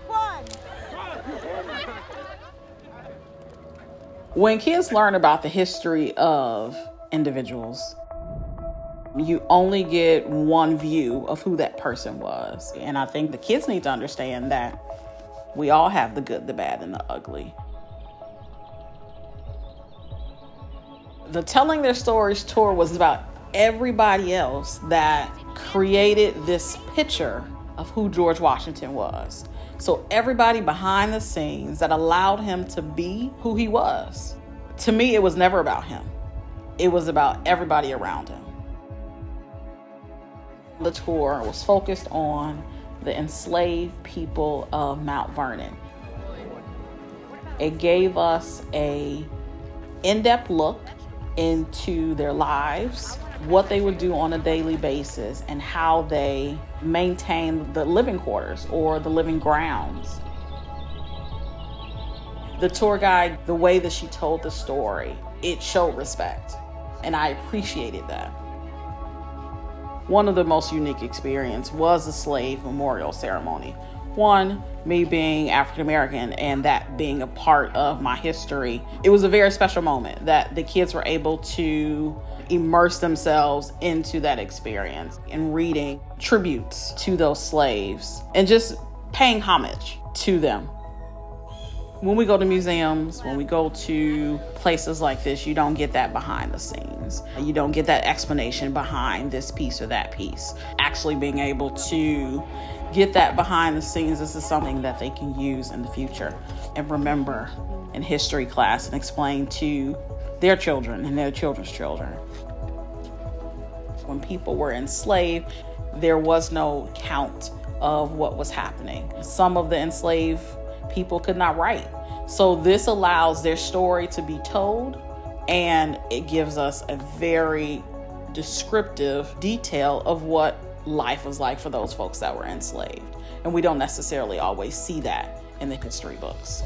run. When kids learn about the history of individuals, you only get one view of who that person was. And I think the kids need to understand that we all have the good, the bad, and the ugly. The Telling Their Stories tour was about everybody else that created this picture of who George Washington was. So everybody behind the scenes that allowed him to be who he was. To me, it was never about him. It was about everybody around him. The tour was focused on the enslaved people of Mount Vernon. It gave us an in-depth look into their lives, what they would do on a daily basis, and how they maintain the living quarters or the living grounds. The tour guide, the way that she told the story, it showed respect, and I appreciated that. One of the most unique experiences was the slave memorial ceremony. One, me being African American and that being a part of my history, it was a very special moment that the kids were able to immerse themselves into that experience and reading tributes to those slaves and just paying homage to them. When we go to museums, when we go to places like this, you don't get that behind the scenes. You don't get that explanation behind this piece or that piece. Actually being able to get that behind the scenes, this is something that they can use in the future and remember in history class and explain to their children and their children's children. When people were enslaved, there was no count of what was happening. Some of the enslaved people could not write. So this allows their story to be told, and it gives us a very descriptive detail of what life was like for those folks that were enslaved. And we don't necessarily always see that in the history books.